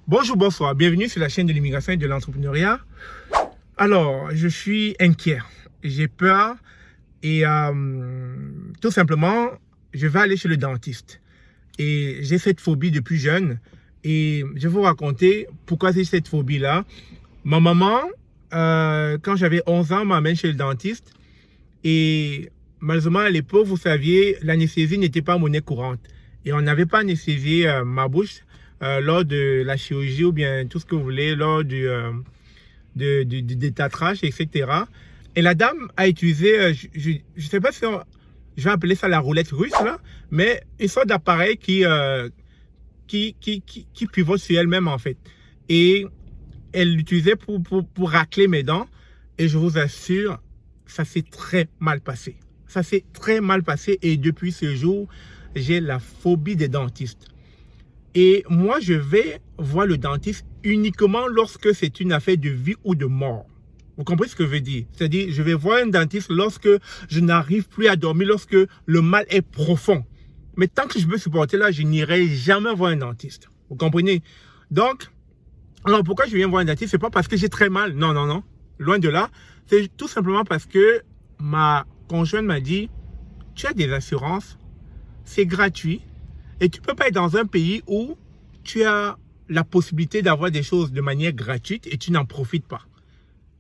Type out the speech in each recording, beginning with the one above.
Bonjour, bonsoir, bienvenue sur la chaîne de l'immigration et de l'entrepreneuriat. Alors, je suis inquiet, j'ai peur et tout simplement, je vais aller chez le dentiste. Et j'ai cette phobie depuis jeune et je vais vous raconter pourquoi j'ai cette phobie-là. Ma maman, quand j'avais 11 ans, m'amène chez le dentiste et malheureusement à l'époque, vous saviez, l'anesthésie n'était pas monnaie courante et on n'avait pas anesthésié ma bouche. Lors de la chirurgie ou bien tout ce que vous voulez, lors du détartrage, etc. Et la dame a utilisé, je ne sais pas si je vais appeler ça la roulette russe, là, mais une sorte d'appareil qui pivote sur elle-même, en fait. Et elle l'utilisait pour racler mes dents. Et je vous assure, ça s'est très mal passé. Ça s'est très mal passé. Et depuis ce jour, j'ai la phobie des dentistes. Et moi, je vais voir le dentiste uniquement lorsque c'est une affaire de vie ou de mort. Vous comprenez ce que je veux dire? C'est-à-dire, je vais voir un dentiste lorsque je n'arrive plus à dormir, lorsque le mal est profond. Mais tant que je peux supporter là, je n'irai jamais voir un dentiste. Vous comprenez? Donc, alors pourquoi je viens voir un dentiste? C'est pas parce que j'ai très mal. Non, non, non. Loin de là. C'est tout simplement parce que ma conjointe m'a dit, tu as des assurances, c'est gratuit. Et tu ne peux pas être dans un pays où tu as la possibilité d'avoir des choses de manière gratuite et tu n'en profites pas.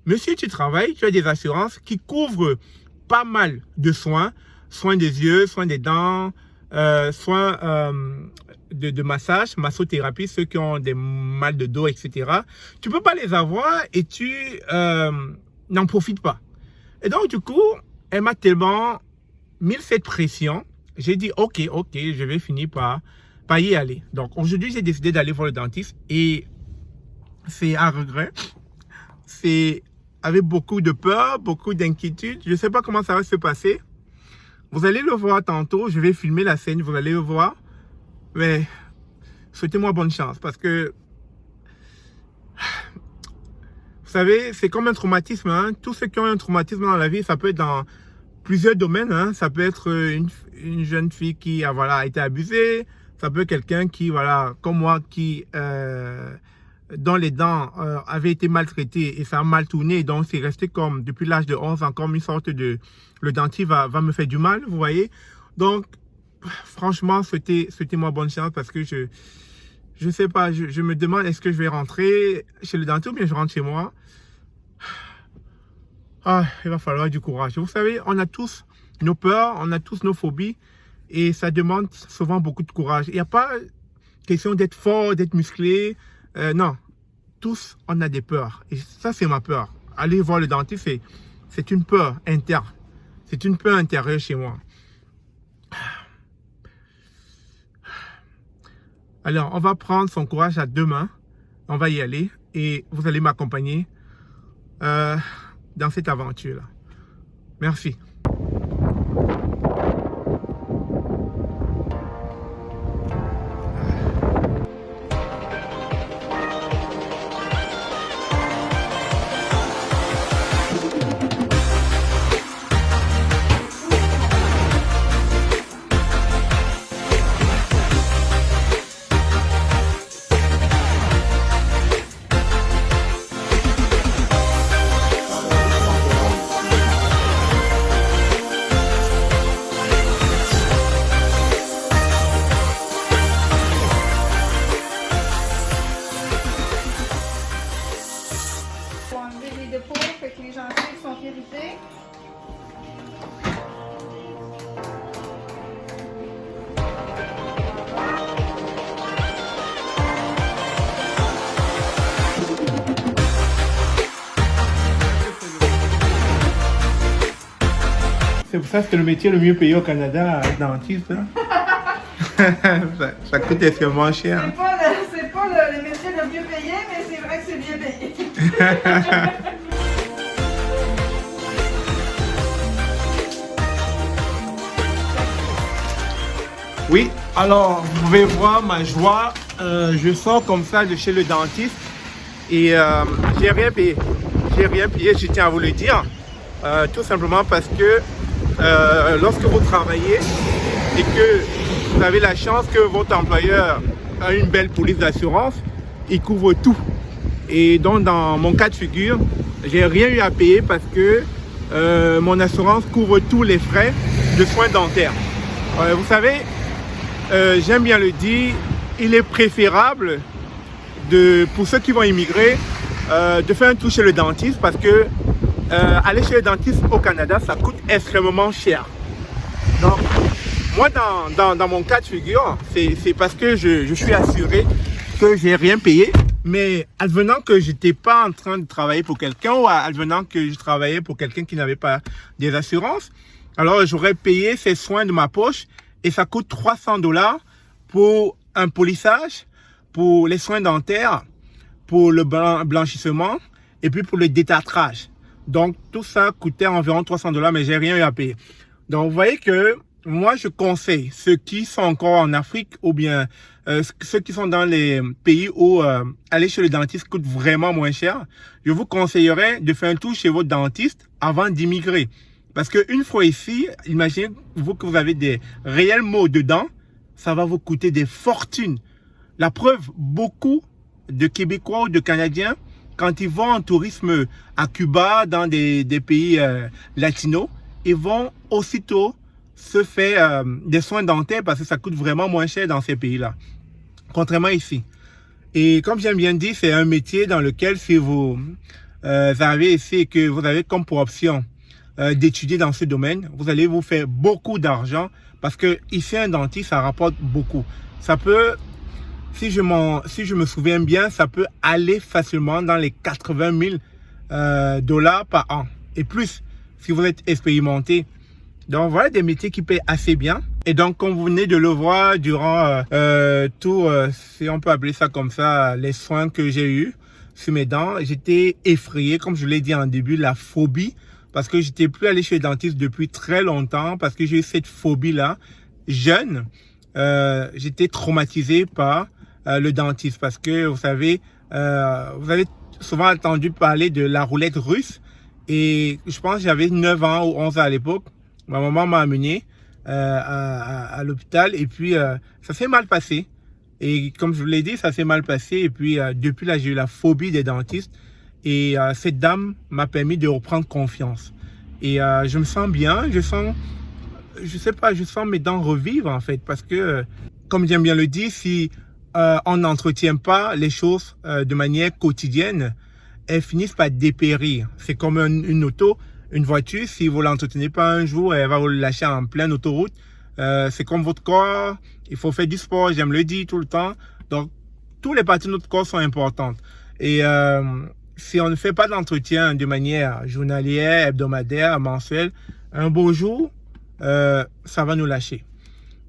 Mais si tu travailles, tu as des assurances qui couvrent pas mal de soins. Soins des yeux, soins des dents, soins de massage, massothérapie, ceux qui ont des mal de dos, etc. Tu ne peux pas les avoir et tu n'en profites pas. Et donc, du coup, elle m'a tellement mis cette pression. J'ai dit, ok, je vais finir par y aller. Donc, aujourd'hui, j'ai décidé d'aller voir le dentiste et c'est à regret. C'est avec beaucoup de peur, beaucoup d'inquiétude. Je ne sais pas comment ça va se passer. Vous allez le voir tantôt. Je vais filmer la scène, vous allez le voir. Mais souhaitez-moi bonne chance parce que, vous savez, c'est comme un traumatisme. Hein? Tous ceux qui ont un traumatisme dans la vie, ça peut être dans plusieurs domaines. Hein. Ça peut être une jeune fille qui a été abusée. Ça peut être quelqu'un qui, comme moi, qui dont les dents avaient été maltraitées et ça a mal tourné. Donc, c'est resté comme, depuis l'âge de 11 ans, comme une sorte de... Le dentiste va me faire du mal, vous voyez. Donc, franchement, souhaitez-moi bonne chance parce que je sais pas, je me demande est-ce que je vais rentrer chez le dentiste ou bien je rentre chez moi. Ah, il va falloir du courage. Vous savez, on a tous nos peurs, on a tous nos phobies et ça demande souvent beaucoup de courage. Il n'y a pas question d'être fort, d'être musclé. Non, tous, on a des peurs. Et ça, c'est ma peur. Aller voir le dentiste, c'est une peur interne. C'est une peur intérieure chez moi. Alors, on va prendre son courage à deux mains. On va y aller et vous allez m'accompagner dans cette aventure-là. Merci. De peau, fait que les gencives sont irritées. C'est pour ça que c'est le métier le mieux payé au Canada, dentiste. Hein? ça coûte extrêmement cher. C'est pas le métier le mieux payé, mais c'est vrai que c'est bien payé. Oui, alors vous pouvez voir ma joie. Je sors comme ça de chez le dentiste et j'ai rien payé. J'ai rien payé, je tiens à vous le dire. Tout simplement parce que lorsque vous travaillez et que vous avez la chance que votre employeur a une belle police d'assurance, il couvre tout. Et donc, dans mon cas de figure, j'ai rien eu à payer parce que mon assurance couvre tous les frais de soins dentaires. Vous savez, j'aime bien le dire, il est préférable pour ceux qui vont immigrer de faire un tour chez le dentiste parce que aller chez le dentiste au Canada, ça coûte extrêmement cher. Donc, moi, dans mon cas de figure, c'est parce que je suis assuré que j'ai rien payé. Mais advenant que je n'étais pas en train de travailler pour quelqu'un ou advenant que je travaillais pour quelqu'un qui n'avait pas des assurances, alors j'aurais payé ces soins de ma poche et ça coûte 300 $ pour un polissage, pour les soins dentaires, pour le blanchissement et puis pour le détartrage. Donc tout ça coûtait environ 300 $, mais j'ai rien eu à payer. Donc vous voyez que moi je conseille ceux qui sont encore en Afrique ou bien ceux qui sont dans les pays où aller chez le dentiste coûte vraiment moins cher, je vous conseillerais de faire un tour chez votre dentiste avant d'immigrer. Parce qu'une fois ici, imaginez-vous que vous avez des réels maux de dents, ça va vous coûter des fortunes. La preuve, beaucoup de Québécois ou de Canadiens, quand ils vont en tourisme à Cuba, dans des pays latinos, ils vont aussitôt se faire des soins dentaires parce que ça coûte vraiment moins cher dans ces pays-là, contrairement ici. Et comme j'aime bien dire, c'est un métier dans lequel si vous arrivez ici et que vous avez comme pour option d'étudier dans ce domaine, vous allez vous faire beaucoup d'argent parce que ici un dentiste, ça rapporte beaucoup. Ça peut, si je me souviens bien, ça peut aller facilement dans les 80 000 $ par an et plus si vous êtes expérimenté. Donc voilà des métiers qui paient assez bien. Et donc comme vous venez de le voir durant si on peut appeler ça comme ça, les soins que j'ai eu sur mes dents, j'étais effrayé, comme je l'ai dit en début, la phobie, parce que j'étais plus allé chez le dentiste depuis très longtemps, parce que j'ai eu cette phobie-là. Jeune, j'étais traumatisé par le dentiste, parce que vous savez, vous avez souvent entendu parler de la roulette russe, et je pense que j'avais 9 ans ou 11 ans à l'époque. Ma maman m'a amené à l'hôpital et puis ça s'est mal passé. Et comme je vous l'ai dit, ça s'est mal passé. Et puis depuis là, j'ai eu la phobie des dentistes. Et cette dame m'a permis de reprendre confiance. Et je me sens bien. Je sens mes dents revivre en fait. Parce que, comme j'aime bien le dire, si on n'entretient pas les choses de manière quotidienne, elles finissent par dépérir. C'est comme une auto. Une voiture, si vous ne l'entretenez pas un jour, elle va vous le lâcher en pleine autoroute. C'est comme votre corps, il faut faire du sport, j'aime le dire tout le temps. Donc, toutes les parties de notre corps sont importantes. Et si on ne fait pas d'entretien de manière journalière, hebdomadaire, mensuelle, un beau jour, ça va nous lâcher.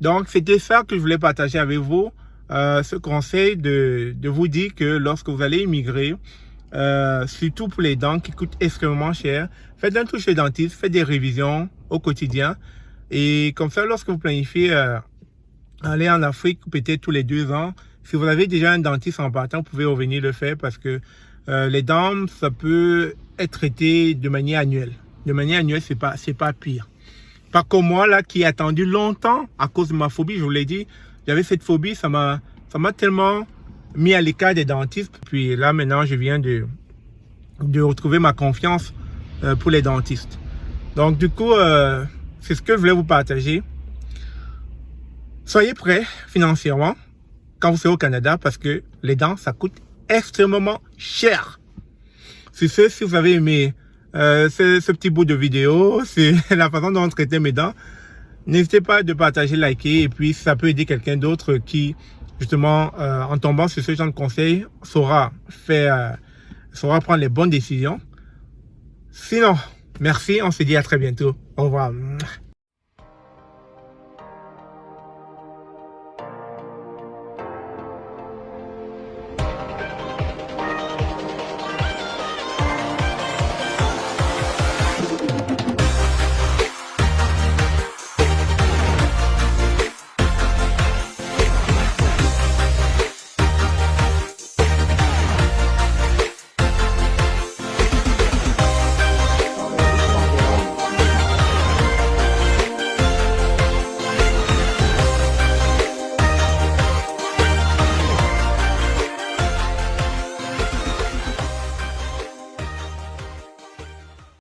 Donc, c'était ça que je voulais partager avec vous. Ce conseil de vous dire que lorsque vous allez immigrer, surtout pour les dents qui coûtent extrêmement cher, faites un tour chez le dentiste, faites des révisions au quotidien et comme ça lorsque vous planifiez aller en Afrique peut-être tous les 2 ans, si vous avez déjà un dentiste en partant, vous pouvez revenir le faire parce que les dents ça peut être traité de manière annuelle. De manière annuelle, c'est pas pire. Pas comme moi là qui ai attendu longtemps à cause de ma phobie, je vous l'ai dit, j'avais cette phobie, ça m'a tellement mis à l'écart des dentistes. Puis là, maintenant, je viens de retrouver ma confiance pour les dentistes. Donc, du coup, c'est ce que je voulais vous partager. Soyez prêts financièrement quand vous serez au Canada parce que les dents, ça coûte extrêmement cher. C'est ce, si vous avez aimé ce petit bout de vidéo, c'est la façon dont on traitait mes dents. N'hésitez pas de partager, liker et puis ça peut aider quelqu'un d'autre qui justement, en tombant sur ce genre de conseils, saura prendre les bonnes décisions. Sinon, merci, on se dit à très bientôt. Au revoir.